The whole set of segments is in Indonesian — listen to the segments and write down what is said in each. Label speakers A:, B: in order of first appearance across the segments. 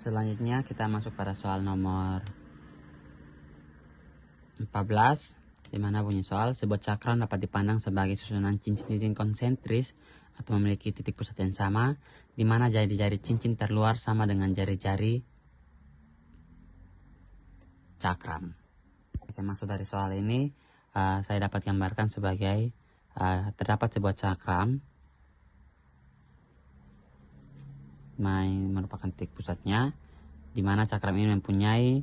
A: Selanjutnya kita masuk pada soal nomor 14, di mana bunyi soal, sebuah cakram dapat dipandang sebagai susunan cincin-cincin konsentris atau memiliki titik pusat yang sama, di mana jari-jari cincin terluar sama dengan jari-jari cakram. Kita masuk dari soal ini, saya dapat gambarkan sebagai terdapat sebuah cakram, merupakan titik pusatnya, di mana cakram ini mempunyai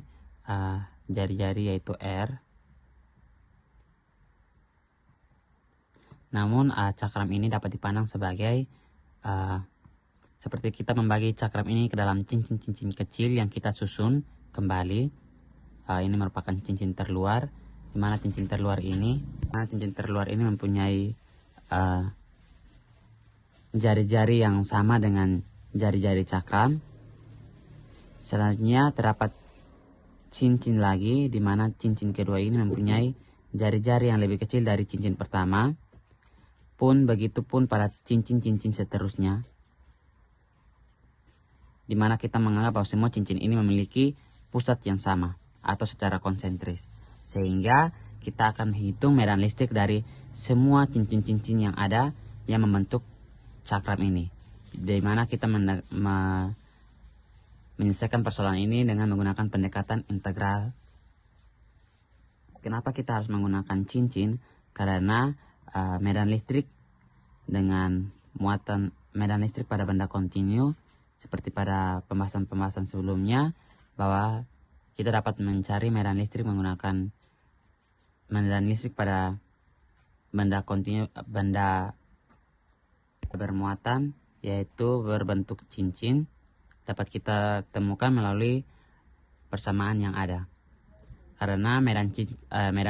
A: jari-jari yaitu R. Namun cakram ini dapat dipandang sebagai seperti kita membagi cakram ini ke dalam cincin-cincin kecil yang kita susun kembali. Ini merupakan cincin terluar, di mana cincin terluar ini mempunyai jari-jari yang sama dengan jari-jari cakram. Selanjutnya terdapat cincin lagi, di mana cincin kedua ini mempunyai jari-jari yang lebih kecil dari cincin pertama. Pun begitupun pada cincin-cincin seterusnya, di mana kita menganggap bahwa semua cincin ini memiliki pusat yang sama atau secara konsentris, sehingga kita akan menghitung medan listrik dari semua cincin-cincin yang ada yang membentuk cakram ini, di mana kita menyelesaikan persoalan ini dengan menggunakan pendekatan integral. Kenapa kita harus menggunakan cincin? Karena medan listrik dengan muatan medan listrik pada benda kontinu, seperti pada pembahasan-pembahasan sebelumnya, bahwa kita dapat mencari medan listrik menggunakan medan listrik pada benda kontinu, benda bermuatan, yaitu berbentuk cincin, dapat kita temukan melalui persamaan yang ada. Karena medan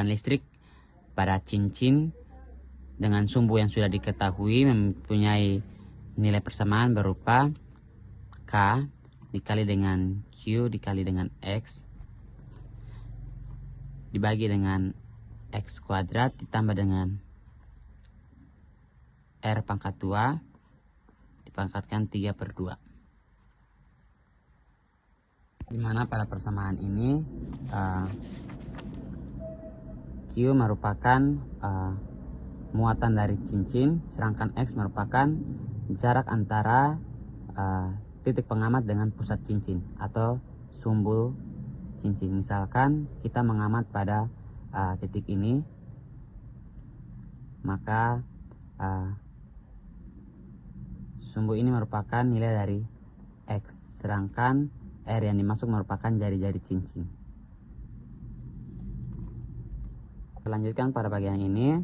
A: listrik pada cincin dengan sumbu yang sudah diketahui mempunyai nilai persamaan berupa K dikali dengan Q dikali dengan X dibagi dengan X kuadrat ditambah dengan R pangkat 2 dipangkatkan 3/2. Dimana pada persamaan ini Q merupakan muatan dari cincin, sedangkan X merupakan jarak antara titik pengamat dengan pusat cincin atau sumbu cincin. Misalkan kita mengamat pada titik ini, maka sumbu ini merupakan nilai dari X, sedangkan R yang dimaksud merupakan jari-jari cincin. Lanjutkan pada bagian ini,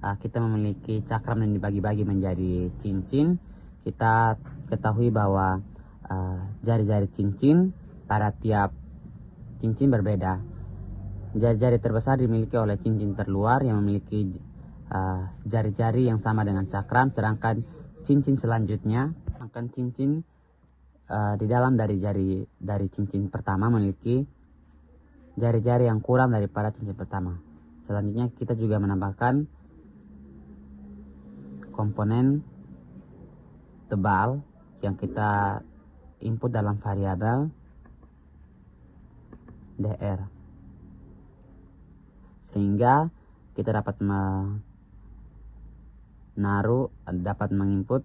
A: kita memiliki cakram yang dibagi-bagi menjadi cincin. Kita ketahui bahwa jari-jari cincin pada tiap cincin berbeda. Jari-jari terbesar dimiliki oleh cincin terluar yang memiliki jari-jari yang sama dengan cakram, sedangkan cincin selanjutnya akan cincin di dalam dari cincin pertama memiliki jari-jari yang kurang daripada cincin pertama. Selanjutnya kita juga menambahkan komponen tebal yang kita input dalam variabel dr, sehingga kita dapat menginput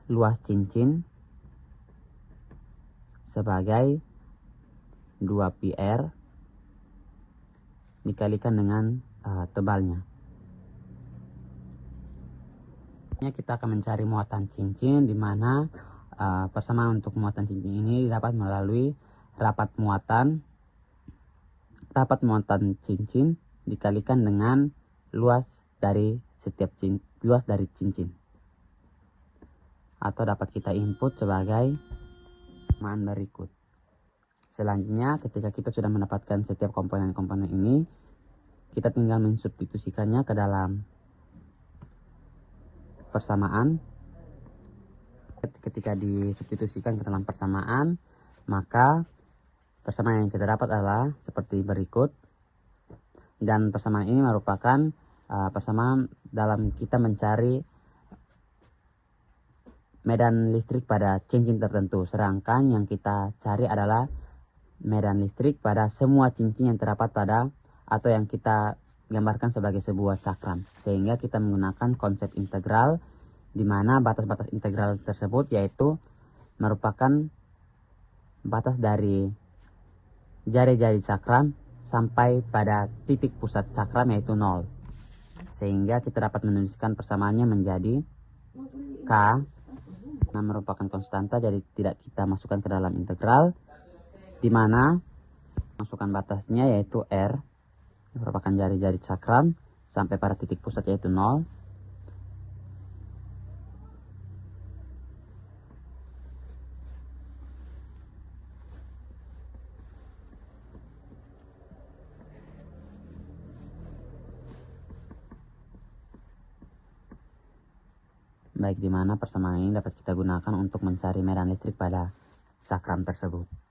A: luas cincin sebagai 2πr dikalikan dengan tebalnya. Kita akan mencari muatan cincin, di mana persamaan untuk muatan cincin ini dapat melalui rapat muatan cincin dikalikan dengan luas dari cincin, atau dapat kita input sebagai persamaan berikut. Selanjutnya, ketika kita sudah mendapatkan setiap komponen-komponen ini, kita tinggal mensubstitusikannya ke dalam persamaan. Ketika disubstitusikan ke dalam persamaan, maka persamaan yang kita dapat adalah seperti berikut. Dan persamaan ini merupakan persamaan dalam kita mencari medan listrik pada cincin tertentu. Sedangkan yang kita cari adalah medan listrik pada semua cincin yang terdapat pada atau yang kita gambarkan sebagai sebuah cakram. Sehingga kita menggunakan konsep integral, di mana batas-batas integral tersebut yaitu merupakan batas dari jari-jari cakram sampai pada titik pusat cakram yaitu 0. Sehingga kita dapat menuliskan persamaannya menjadi K, nah merupakan konstanta, jadi tidak kita masukkan ke dalam integral, di mana masukkan batasnya yaitu R, merupakan jari-jari cakram sampai pada titik pusat yaitu 0. Baik, di mana persamaan ini dapat kita gunakan untuk mencari medan listrik pada cakram tersebut.